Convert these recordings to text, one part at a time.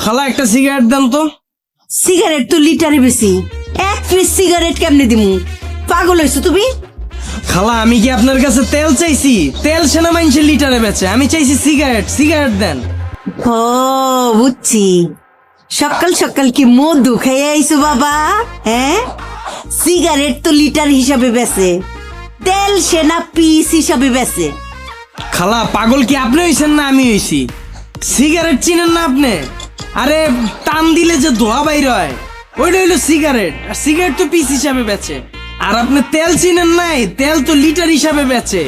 খালা একটা সিগারেট দেন তো। সিগারেট তো লিটারে বেশি, এক পিস সিগারেট কেমনে দিমু? পাগল হইছো তুমি? খালা আমি কি আপনার কাছে তেল চাইছি? তেল সেনা মাইনছে লিটারে বেচে, আমি চাইছি সিগারেট। সিগারেট দেন। ও বুঝছি, সকাল সকাল কি মধু খেয়ে আইছো বাবা? হ্যাঁ, সিগারেট তো লিটার হিসাবে বেচে, তেল সেনা পিস হিসাবে বেচে। খালা পাগল কি আপনি হইছেন না আমি হইছি? সিগারেট চিনেন না আপনি? আরে টান দিলে যে ধোয়া বাইর হয় ওইটা হইলো সিগারেট, আর সিগারেট তো পিস হিসাবে বেচে। আর আপনি তেল চিনেন নাই? তেল তো লিটার হিসাবে বেচে।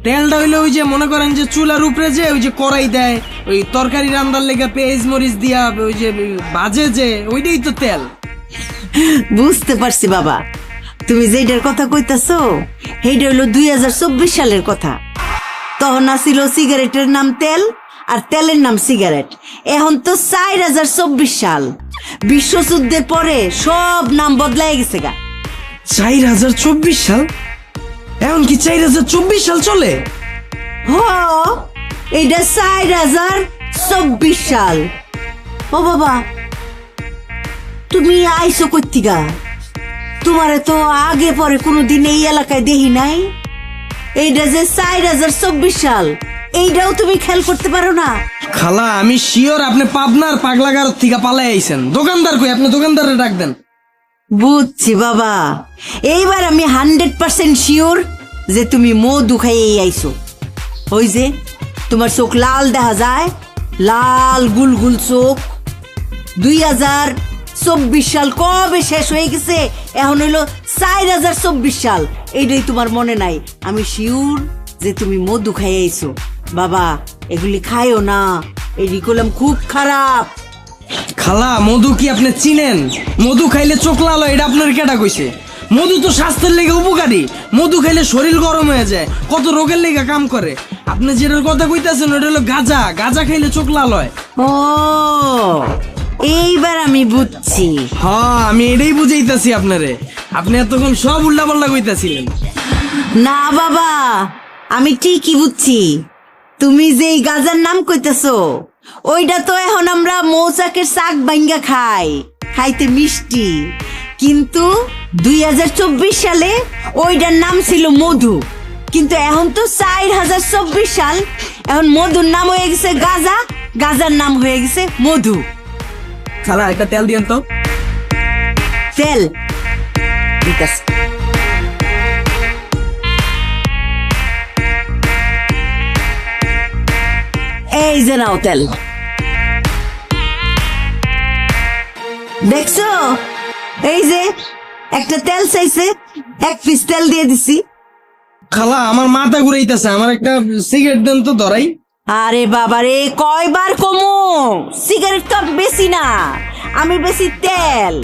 তেলটা হইলো ওই যে মনে করেন যে চুলার উপরে যে ওই যে কড়াই দেয়, ওই তরকারি রান্নার লেগে পেঁয়াজ মরিচ দিয়া ওই যে বাজে যে, ওইটাই তো তেল। বুঝতে পারছি বাবা, তুমি যেটার কথা কইতাছো সেইটা হইলো 2024 সালের কথা। তখন আসিল সিগারেটের নাম তেল আর তেলের নাম সিগারেট। এখন তো 2024 সাল, বিশ্বযুদ্ধের পরে সব নাম বদলাই গেছে গা। 2024 সাল? এখন কি 2024 সাল চলে? হ, এইটা 2024 সাল। ও বাবা, তুমি আইসো কইতিগা? তোমারে তো আগে পরে কোনোদিন এই এলাকায় দেখি নাই। এইটা যে 2024 সাল, এইটাও তুমি খেয়াল করতে পারো না? খালা আমি শিওর আপনি পাবনার পাগলাগার থেকে পালাই আইছেন। দোকানদার কই? আপনি দোকানদারে ডাক দেন। বুঝছি বাবা, এইবার আমি 100% শিওর যে তুমি মধু খাইয়ে আইছো। ওই যে তোমার চোখ লাল দেখা যায়, লাল গুলগুল চোখ। 2024 সাল কবে শেষ হয়ে গেছে, এখন হইলো 2024 সাল। এইটাই তোমার মনে নাই? আমি শিওর যে তুমি মধু খাইয়ে আইছো। বাবা এগুলি খাইও না, এই কলম খুব খারাপ। খালা মধু কি আপনি চিনেন? মধু খাইলে চোখ লাল হয়, এটা আপনার কেডা কইছে? মধু তো স্বাস্থ্যের লেগে উপকারী। মধু খাইলে শরীর গরম হয়ে যায়, কত রোগের লেগে কাম করে। আপনি যেটার কথা কইতাছেন ওটা হলো গাঁজা। গাঁজা খাইলে চোখ লাল হয়। ও, এইবার আমি বুঝছি। হ্যাঁ আমি এটাই বুঝাইতাছি আপনারে। আপনি এতক্ষণ সব উল্টা পাল্টা কইতাছিলেন। না বাবা, আমি ঠিকই বুঝছি। তুমি যে এই গাজার নাম কইতেছো ওইটা তো এখন আমরা মৌচাকের শাক ভাঙ্গা খাই, খাইতে মিষ্টি। কিন্তু 2024 সালে ওইটার নাম ছিল মধু। কিন্তু এখন তো 2024 সাল, এখন মধুর নাম হয়ে গেছে গাজা, গাজার নাম হয়ে গেছে মধু। খালা একটা তেল দিয়েন তো। তেল দিতাছি। এই যে নাও তেল, দেখছো? এই যে একটা তেল চাইছে, এক পিস তেল দিয়ে দিছি। খালা আমার মাথা ঘুরাইতেছে, আমার একটা সিগারেট দেন তো ধরাই। আরে বাবারে, কয়বার কমু? সিগারেট তো বেশি না, আমি বেশি তেল।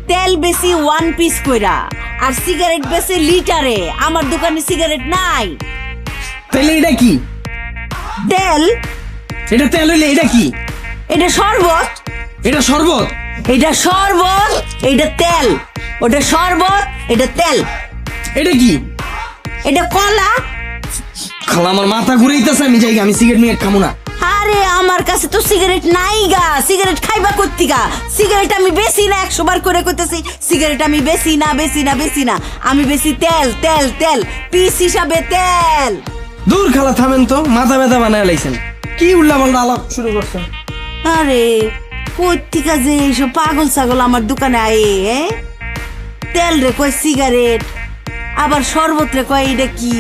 তেল বেশি 1 পিস কইরা, আর সিগারেট বেশি লিটারে। আমার দোকানে সিগারেট নাই। তাইলে এটা কি? তেল? এটা তেল হইলে এটা কি? এটা শরবত। এটা শরবত? এটা শরবত, এটা তেল। ওটা শরবত, এটা তেল। এটা কি? এটা কলা। খালা আমার মাথা ঘুরাইতেছে, আমি যাই, আমি সিগারেট মিগারেট খাবো না। আরে আমার কাছে তো সিগারেট নাই গা, সিগারেট খাইবা করতি গা? সিগারেট আমি বেশি না, 100 বার করে কইতেছি সিগারেট আমি বেশি না, বেশি না, বেশি না। আমি বেশি তেল, তেল, তেল, পিস হিসাবে তেল। দূর খালা থামেন তো, মাথা ব্যথা বানায় লাইছেন। কি উল্লা পাল্টা আলাপ শুরু করছেন? আরে কইতিকা যে এইসব পাগল ছাগল আমার দোকানে আয়ে, তেল রে কয় সিগারেট, আবার শরবত রে কয় এটা কি,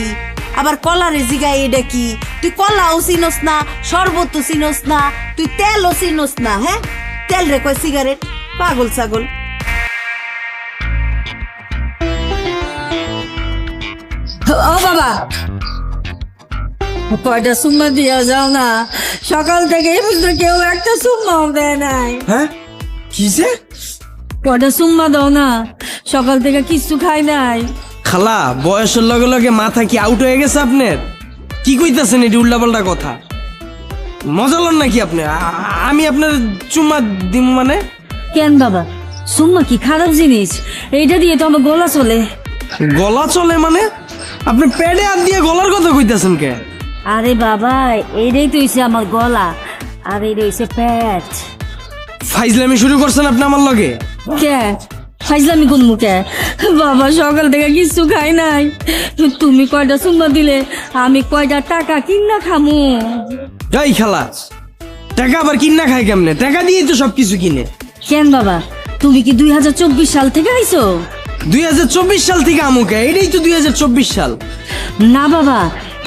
আবার কলা রে জিগায় এটা কি। তুই কলাও চিনস না, শরবতও চিনস না, তুই তেলও চিনস না। হ্যাঁ, তেল রে কয় সিগারেট, পাগল ছাগল। ও বাবা, কয়টা সুম্মা দিয়া যাও না? সকাল থেকে কেউ একটা সুম্মাও দেয় নাই। হ্যাঁ কিসে? কয়টা সুম্মা দাও না, সকাল থেকে কিছু খাই নাই। খালা বয়সের লগে লগে মাথা কি আউট হয়ে গেছে আপনার? কি কইতাছেন এটি উল্টা পাল্টা কথা? মজা লন নাকি আপনি? আমি আপনার চুম্মা দিম মানে? কেন বাবা, সুম্মা কি খারাপ জিনিস? এইটা দিয়ে তো আমার গলা চলে। গলা চলে মানে? আপনি পেটে হাত দিয়ে গলার কথা কইতাছেন কে? আরে বাবা, এইটাই তো হইছে আমার গলা, আর এইটা হইছে পেট। ফাইজলামি শুরু করছেন আপনি আমার লগে? কে ফাইজলামি কোন মুখে? বাবা সকাল থেকে কিছু খাই নাই, তুমি কয়টা চুম্মা দিলে আমি কয়টা টাকা কিনা খামু। এই খালা, টাকা আবার কিনা খায় কেমনে? টাকা দিয়েই তো সবকিছু কিনে। কেন বাবা, তুমি কি 2024 সাল থেকে আইছো? 2024 সাল থেকে আমুকে, এটাই তো 2024 সাল। না বাবা,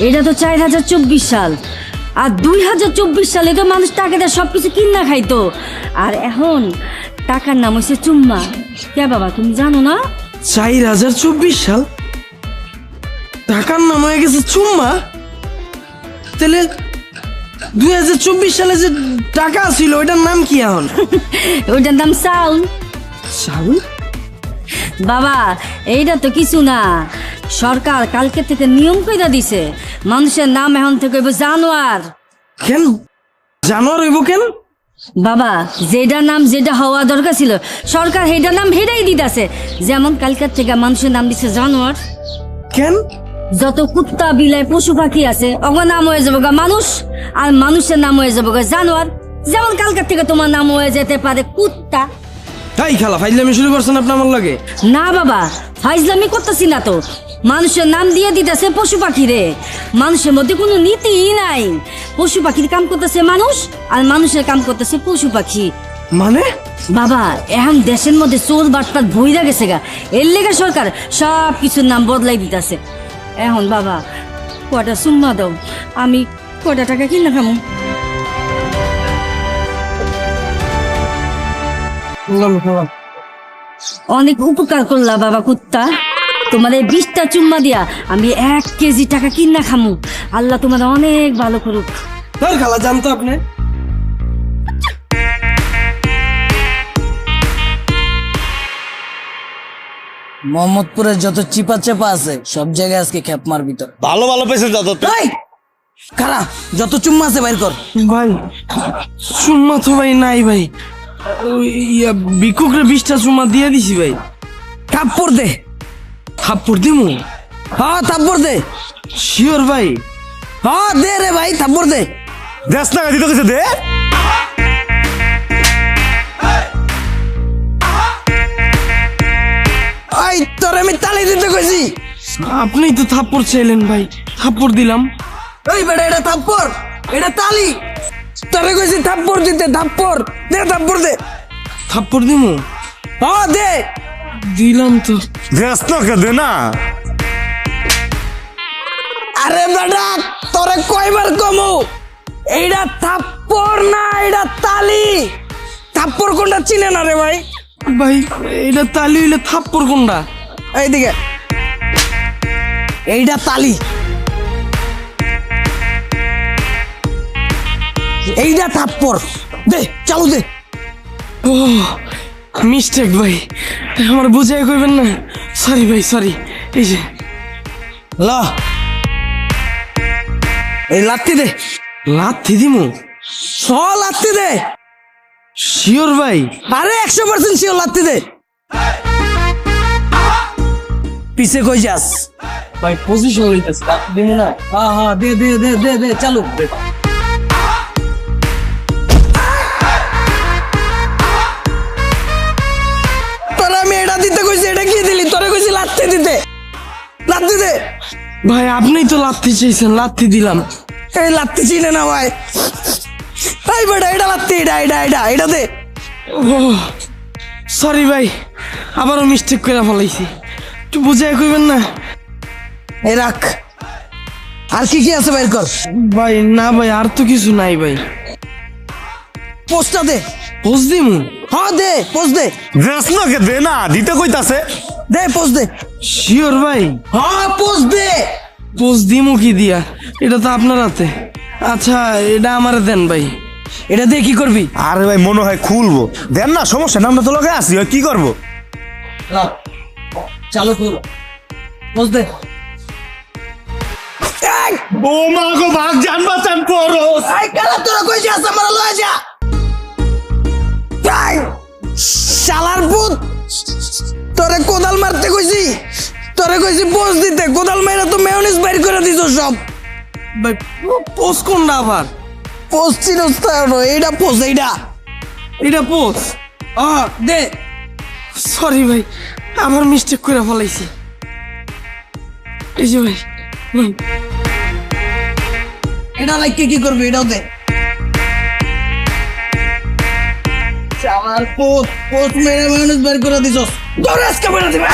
এটা তো 4024 সাল। আর 2024 সালে তো মানুষ টাকাটা সবকিছু কিনা খাইতো, আর এখন টাকার নাম হচ্ছে চুম্মা। কে বাবা, তুমি জানো না? 4024 সাল, টাকার নাম হয়ে গেছে চুম্মা। তাহলে 2024 সালে যে টাকা ছিল ওইটার নাম কি এখন? ওইটার নাম চাউল। চাউল? বাবা এইটা তো কিছু না, সরকার কালকে থেকে নিয়ম কইরা দিছে, মানুষের নাম এখন থেকে হইব জানোয়ার। কেন জানোয়ার হইব কেন? বাবা যেটা নাম যেটা হওয়া দরকার ছিল সরকার সেইটা নাম হেটাই দিতেছে। যেমন কালকার থেকে মানুষের নাম দিছে জানোয়ার। কেন? যত কুত্তা বিলাই পশু পাখি আছে ওগো নাম হয়ে যাবো গা মানুষ, আর মানুষের নাম হয়ে যাবো গা জানোয়ার। যেমন কালকার থেকে তোমার নাম হয়ে যেতে পারে কুত্তা। তাই খালা, ফাইজলামি শুরু করছেন আপনি আমার লগে? না বাবা, ফাইজলামি করতেছি না তো, মানুষের নাম দিয়ে দিতেছে পশু পাখি রে। মানুষের মধ্যে কোনো নীতিই নাই। পশু পাখির কাম করতেছে মানুষ, আর মানুষের কাম করতেছে পশু পাখি। মানে? বাবা এখন দেশের মধ্যে চোর বাটপাট ভইরা গেছে গা, এর লেগে সরকার সব কিছুর নাম বদলাই দিতেছে। এখন বাবা কয়টা সুম্মা দাও, আমি কয়টা টাকা কিনা খামু। অনেক উপকার করলা বাবা কুত্তা, তোমার এই 20টা চুম্মা দিয়া আমি 1 কেজি টাকা কিনা খামু। আল্লাহ তোমার অনেক ভালো করুক। তার খালা জানতো আপনি? মোহাম্মদপুরের যত চিপা চেপা আছে সব জায়গায় আজকে খেপ মারবি তো। ভালো ভালো পেয়েছেন যত। এই কারা যত চুম্মা আছে বাইর কর। ভাই চুম্মা তো ভাই নাই ভাই, ভিক্ষুকরে 20টা চুম্মা দিয়ে দিছি ভাই। থাপ্পড় দে। থাপ্পড় দিমু? হ্যাঁ থাপ্পড় দে। শিওর ভাই? হ্যাঁ দে রে ভাই থাপ্পড় দে। 10 টাকা দিতে গেছে দে। এই তোর আমি তালি দিতে কইছি। আপনিই তো থাপ্পড় চাইলেন ভাই, থাপ্পড় দিলাম। এই বেটা এটা থাপ্পড়, এটা তালি। তোরে কইছি থাপ্পড় দিতে, থাপ্পড় দে, থাপ্পড় দে। থাপ্পড় দিমু? হ্যাঁ দে। দিলাম তো। 10 টাকা দে না। আরে বেটা তোরে কয়বার কমু, এইটা থাপ্পড় না এটা তালি। থাপ্পড় কোনটা চিনে না রে ভাই? ভাই এটা তালি হইলে থাপ্পড় কোনটা? এইদিকে এইটা তালি, এইটা থাপ্পড়। দে চালু দে। ও মিস্টেক ভাই, আমার বুঝাই কইবেন না। সরি ভাই সরি। এই যে ল এই লাত্তি দে। লাথি দিমু? লাত্তি দে। শিওর ভাই? আরে 100% শিওর, লাত্তি দে। পিছে কই যাস? ভাই পজিশন লইতেছে, দিমু না? হ্যাঁ হ্যাঁ দে দে দে দে দে চালু। তোরা আমি এটা দিতে কইছি, এটা কি দিলি? তোরে কইছি লাত্তি দিতে, লাত্তি দে। ভাই আপনিই তো লাথি চাইছেন, লাথি দিলাম। এই লাত্তি চিনে না ভাই। এই বেটা এটা লাত্তি, এটা এটা এটা এটা দে। ও সরি ভাই, আবারও মিস্টেক করে ফেলাইছি, একটু বুঝাই কইবেন না? এই রাখ। আর কি কি আছে বাইর কর। ভাই না ভাই আর তো কিছু নাই ভাই। পোস্টটা দে। পোজ দিমু? হ্যাঁ দে পোস্ট দে। 10 টাকা দে না, দিতে কইতাছে। দে পোস্ট দে। শিওর ভাই? হ্যাঁ পোস্ট দে। পোজ দিমু কি দিয়া? এটা তো আপনার হাতে। আচ্ছা এটা আমারে দেন ভাই। এটা দিয়ে কি করবি? আরে ভাই মনে হয় খুলবো, দেন না সমস্যা না, আমরা তো লগে আছি, কি করবো? চালু কর, পোস্ট দে। এই ও মা গো, ভাগ জান বাঁচান পড়ো। এই কালা তোরা কই যাস? আমার লয়ে যা। এই শালার পুত, তোরে কোদাল মারতে কইছি, তোরে কইছি পোস্ট দিতে। কোদাল মাইরা তো মেয়োনিজ বাইর করে দিছো সব। ভাই পোজ কোনটা আবার? পোস্ট চিনস তো এনো, এইটা পোস্ট, এইটা এটা পোস দে। সরি ভাই, আমার মিস্টেক করে ফেলাইছি। এই যে ভাই, এটা লাইকে কি করবি, এটাও দে। আমার পোস্ট মেরে মানুষ বের করে দিছস, তোর আজকে বের দিবে।